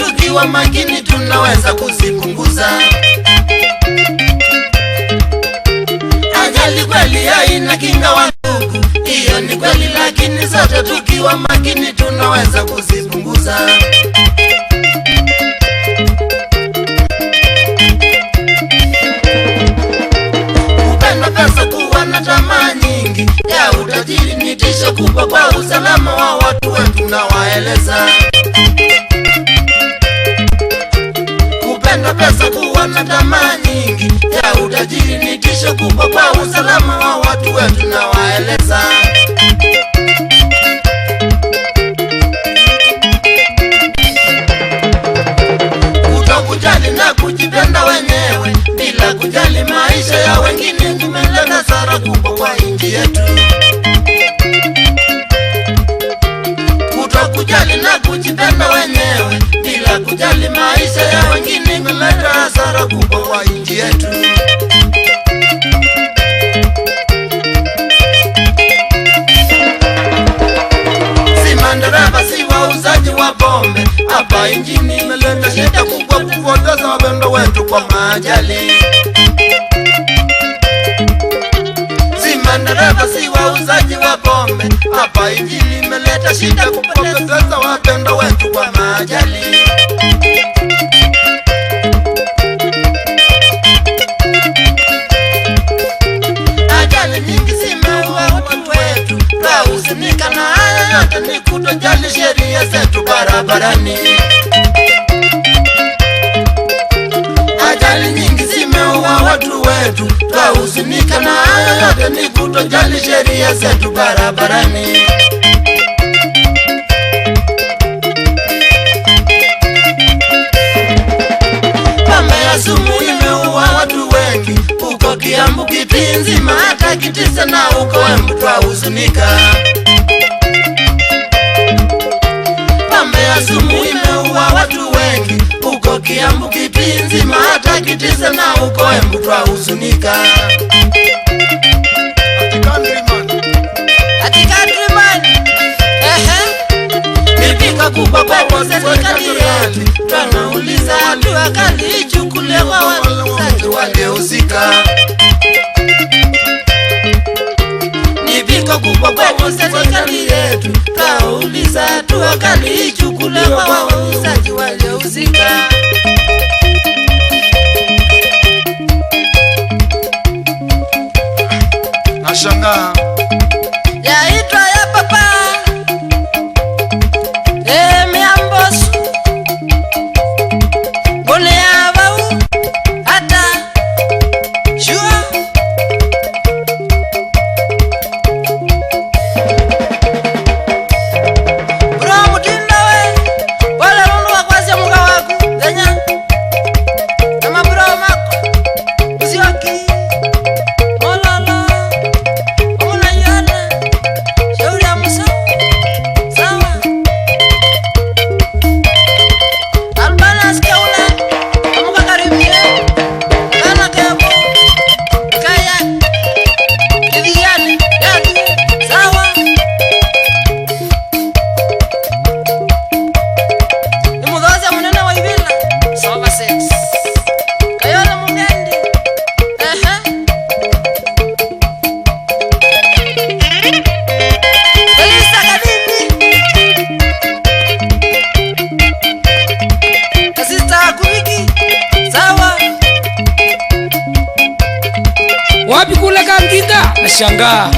tukiwa makini tunaweza kuzipunguza. Ajali kweli haina kinga wa ndugu, hiyo ni kweli, lakini sote tukiwa makini tunaweza kuzipunguza. Kupenda pesa, kuwa na tamaa nyingi ya utajiri ni tisho kubwa kwa usalama wa watu wetu na waeleza. Kupenda pesa, kuwa na tamaa nyingi ya utajiri ni tisho kubwa kwa usalama wa watu wetu na waeleza. Kutokujali na kujipenda wenyewe bila kujali maisha ya wengine kumeleta hasara kubwa kwa nchi yetu. Kutokujali na kujipenda wenyewe bila kujali maisha ya wengine kumeleta hasara kubwa kwa nchi yetu. Si madereva, si wauzaji wa pombe hapa nchini imeleta shida kubwa kupoteza wapendwa wetu kwa maajali. Si madereva, si wauzaji wa pombe hapa nchini imeleta shida kupoteza wapendwa wetu kwa maajali. Ajali nyingi zimeua watu wetu, twahuzunika na haya yote ni kutojali sheria zetu barabarani. Ajali nyingi zimeua watu wetu, twahuzunika na haya yote ni kutojali sheria zetu barabarani. Pombe ya sumu imeua watu wengi uko Kiambu, Kitui nzima, hata Kitisa na uko Embu twahuzunika. Pombe ya sumu imeua watu wengi uko Kiambu, Kitui nzima, hata Kitisa na uko Embu twahuzunika. Mipinga kubwa kwa serikali yetu, tunauliza hatua kali ichukuliwe kwa wauzaji waliohusika. Mipinga kubwa kwa serikali yetu, tunauliza hatua kali ichukuliwe kwa wauzaji waliohusika. Nashangaa yaitwa ya papa miambosu bone ya bau hata shua bro mutinda we wala rundu wa kwasya muka waku zenya kama bro mako usioki mololo omuna yona shauri ya musa sawa albanas keula muka karibie kana kebo kaya kidiani yaki sawa imudoza munene wa ibila sawa 6 kayola mugendi Elisa kadini kasista kubiki sawa Wapi kule Kangita? Nashangaa.